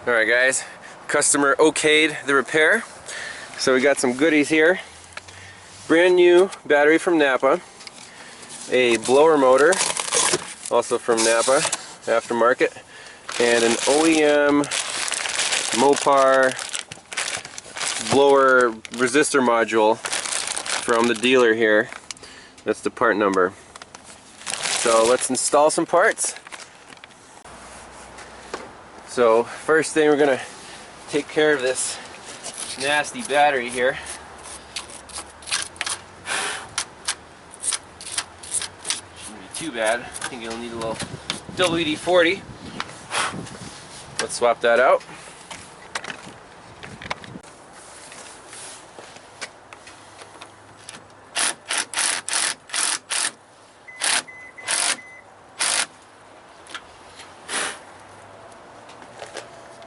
Alright guys, customer okayed the repair. So we got some goodies here. Brand new battery from Napa. A blower motor, also from Napa, aftermarket. And an OEM Mopar blower resistor module from the dealer here. That's the part number. So let's install some parts. So first thing, we're gonna take care of this nasty battery here. Shouldn't be too bad. I think it'll need a little WD-40. Let's swap that out.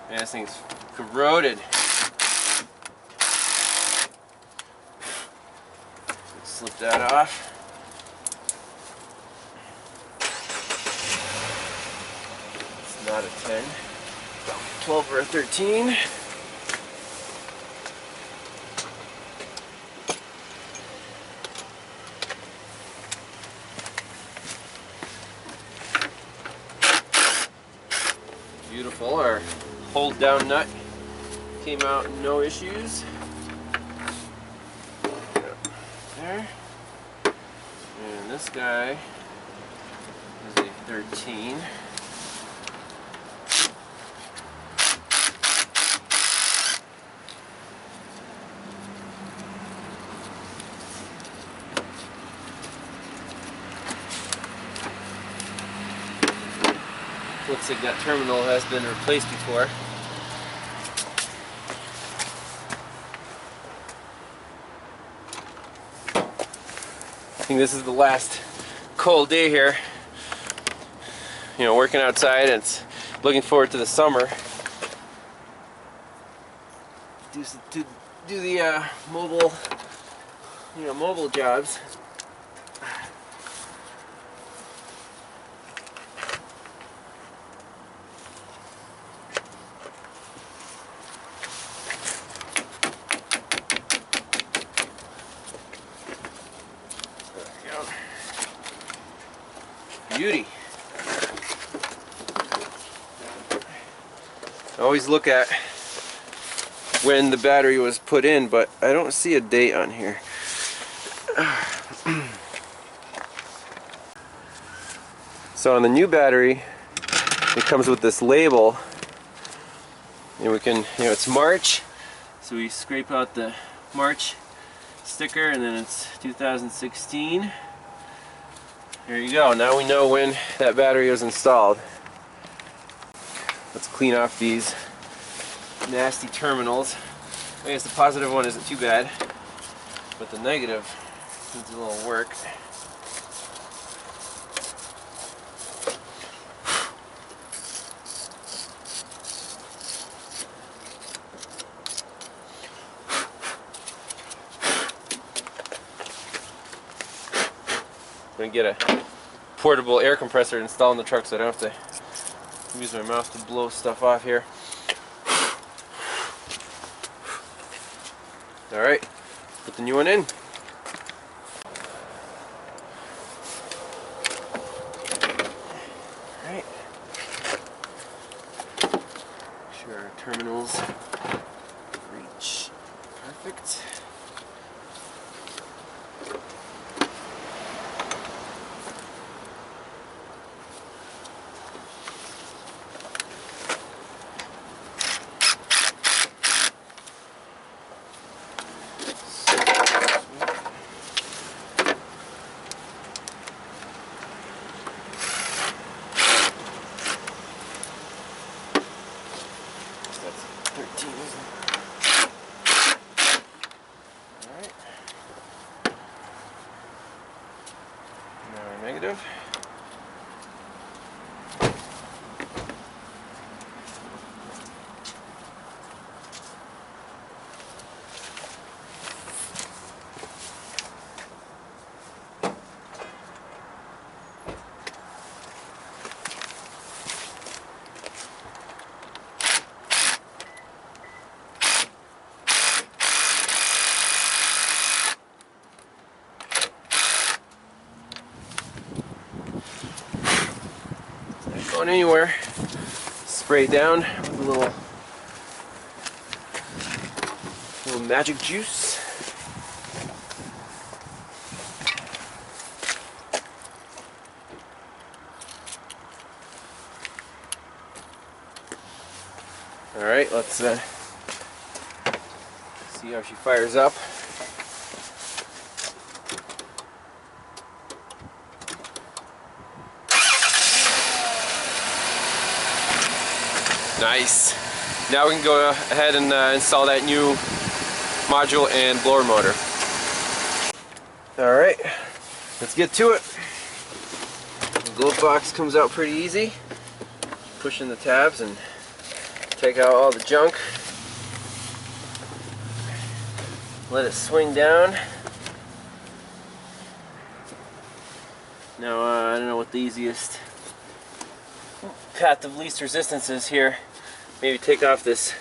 Man, this thing's corroded. Let's slip that off. It's not a 10, 12 or a 13. Beautiful. Our hold down nut came out no issues. There. And this guy is a 13. Looks like that terminal has been replaced before. I think this is the last cold day here. You know, working outside, and it's looking forward to the summer. Do the mobile jobs. Beauty. I always look at when the battery was put in, but I don't see a date on here. So on the new battery, it comes with this label, and we can, it's March, so we scrape out the March sticker, and then it's 2016. There you go. Now we know when that battery was installed. Let's clean off these nasty terminals. I guess the positive one isn't too bad, but the negative needs a little work. I'm gonna get a portable air compressor installed in the truck so I don't have to use my mouth to blow stuff off here. Alright, put the new one in. Alright. Make sure our terminals reach perfect. Negative. going anywhere. Spray it down with a little magic juice. All right, let's see how she fires up. Nice. Now we can go ahead and install that new module and blower motor. All right, let's get to it. The glove box comes out pretty easy. Pushing the tabs and take out all the junk. Let it swing down. Now I don't know what the easiest path of least resistance is here. Maybe take off this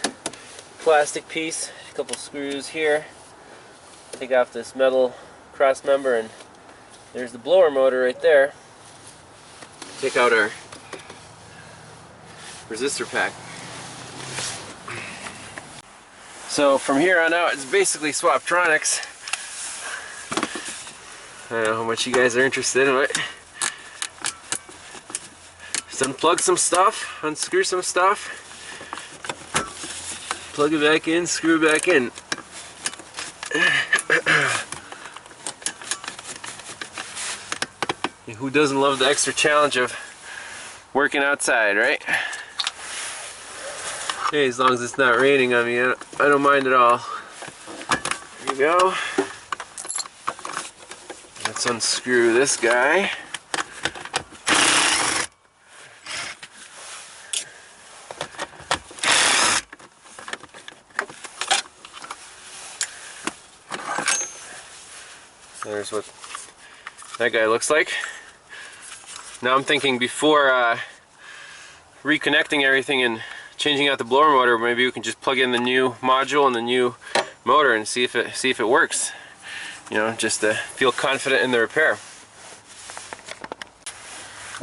plastic piece, a couple screws here, take off this metal cross member, and there's the blower motor right there. Take out our resistor pack. So from here on out, it's basically Swaptronics. I don't know how much you guys are interested in it. Just unplug some stuff, unscrew some stuff, plug it back in, screw it back in. Who doesn't love the extra challenge of working outside, right? Hey, as long as it's not raining on me, I don't mind at all. There you go. Let's unscrew this guy. There's what that guy looks like. Now I'm thinking before reconnecting everything and changing out the blower motor, maybe we can just plug in the new module and the new motor and see if it works. You know, just to feel confident in the repair.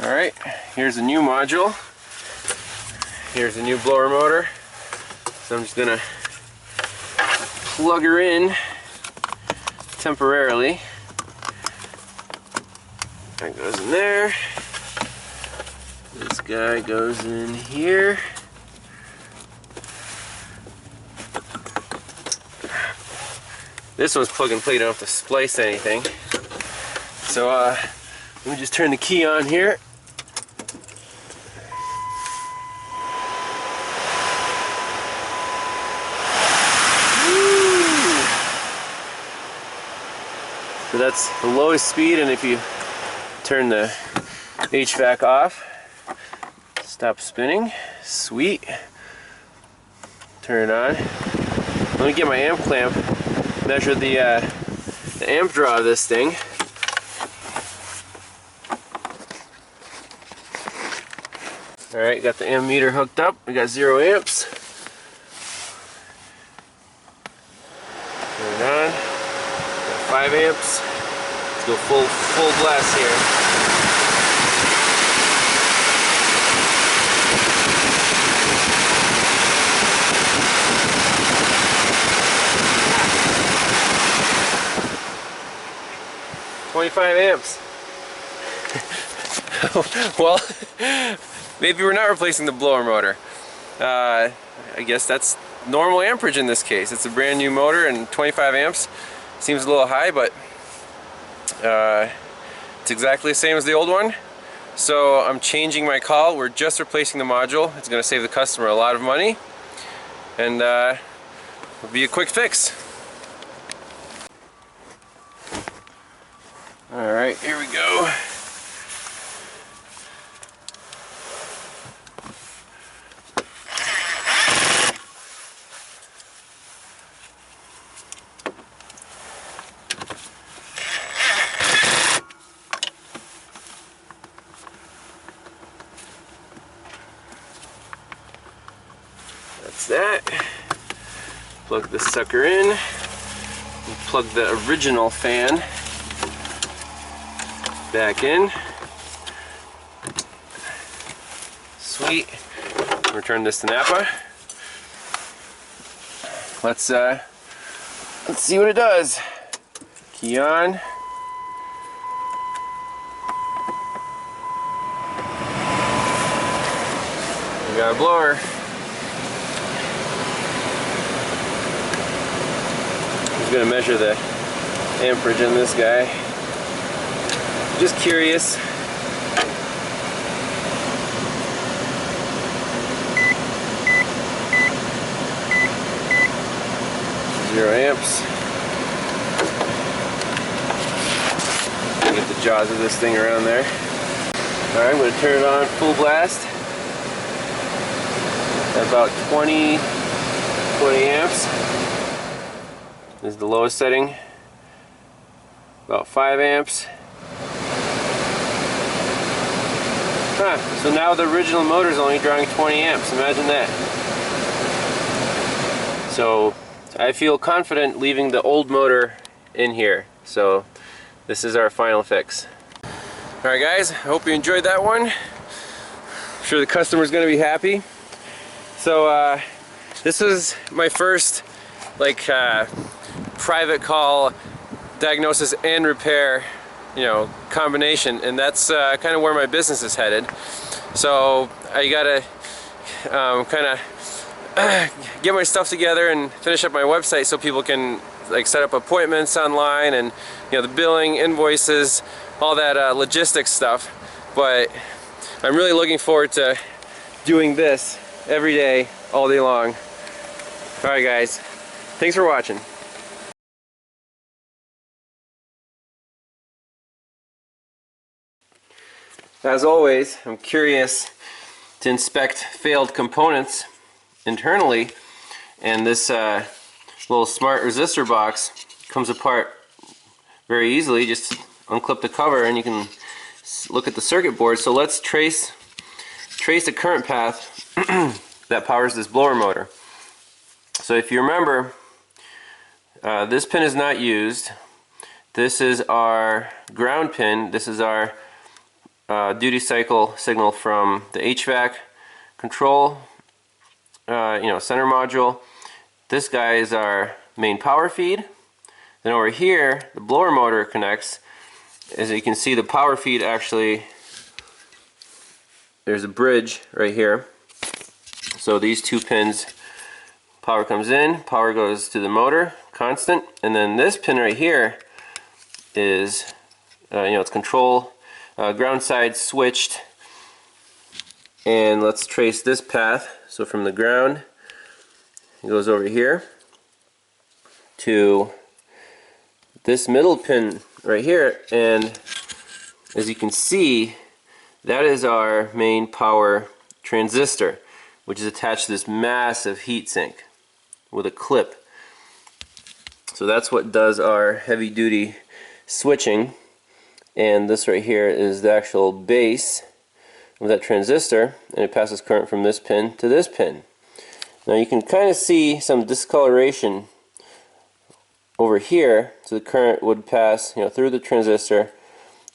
All right, here's the new module. Here's the new blower motor. So I'm just gonna plug her in temporarily. That goes in there. This guy goes in here. This one's plug and play, you don't have to splice anything. So let me just turn the key on here. So that's the lowest speed, and if you turn the HVAC off, stop spinning. Sweet. Turn it on. Let me get my amp clamp, measure the amp draw of this thing. Alright, got the amp meter hooked up. We got 0 amps. Turn it on. Got 5 amps. Let's go full blast here. amps. Well, maybe we're not replacing the blower motor. I guess that's normal amperage in this case. It's a brand new motor, and 25 amps seems a little high, but it's exactly the same as the old one. So I'm changing my call. We're just replacing the module. It's going to save the customer a lot of money, and it'll be a quick fix. Alright, here we go. That's that. Plug this sucker in. And plug the original fan back in. complete. Return this to Napa. Let's see what it does. Key on. We got a blower. He's gonna measure the amperage on this guy. Just curious. 0 amps. Get the jaws of this thing around there. Alright, I'm going to turn it on full blast at about 20 amps. This is the lowest setting. About 5 amps. So now the original motor is only drawing 20 amps. Imagine that. So I feel confident leaving the old motor in here. So this is our final fix. Alright guys, I hope you enjoyed that one. I'm sure the customer's going to be happy. So this was my first private call diagnosis and repair, combination, and that's kind of where my business is headed. So I gotta kind of get my stuff together and finish up my website so people can set up appointments online and the billing, invoices, all that logistics stuff. But I'm really looking forward to doing this every day, all day long. Alright guys, thanks for watching. As always, I'm curious to inspect failed components internally, and this little smart resistor box comes apart very easily. Just unclip the cover and you can look at the circuit board. So let's trace the current path that powers this blower motor. So if you remember, this pin is not used. This is our ground pin. This is our duty cycle signal from the HVAC control center module. This guy is our main power feed. Then over here the blower motor connects. As you can see, the power feed actually, there's a bridge right here. So these two pins, power comes in, power goes to the motor, constant, and then this pin right here is it's control, ground side switched. And let's trace this path. So from the ground, it goes over here to this middle pin right here, and as you can see, that is our main power transistor, which is attached to this massive heat sink with a clip. So that's what does our heavy duty switching, and this right here is the actual base of that transistor, and it passes current from this pin to this pin. Now you can kind of see some discoloration over here, so the current would pass through the transistor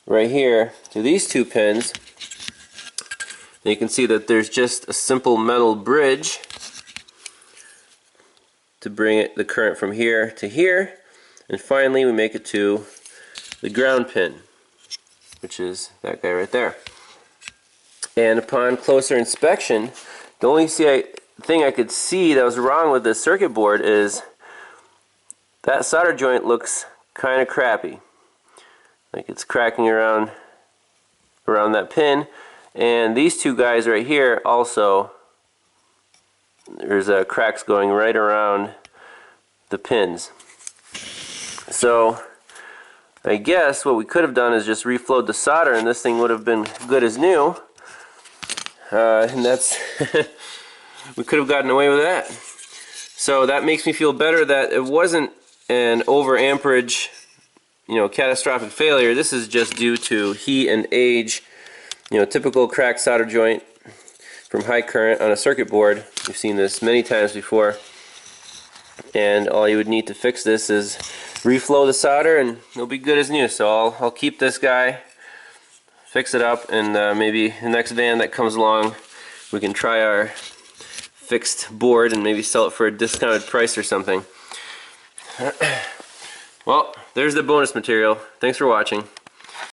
right here to these two pins. And you can see that there's just a simple metal bridge to bring the current from here to here, and finally we make it to the ground pin, which is that guy right there. And upon closer inspection, the only thing I could see that was wrong with this circuit board is that solder joint looks kind of crappy, like it's cracking around that pin. And these two guys right here also, there's cracks going right around the pins. So I guess what we could have done is just reflowed the solder and this thing would have been good as new. And that's we could have gotten away with that. So that makes me feel better that it wasn't an over amperage, catastrophic failure. This is just due to heat and age. Typical cracked solder joint from high current on a circuit board. We've seen this many times before. And all you would need to fix this is reflow the solder and it'll be good as new. So I'll keep this guy, fix it up, and maybe the next van that comes along we can try our fixed board and maybe sell it for a discounted price or something. Well, there's the bonus material. Thanks for watching.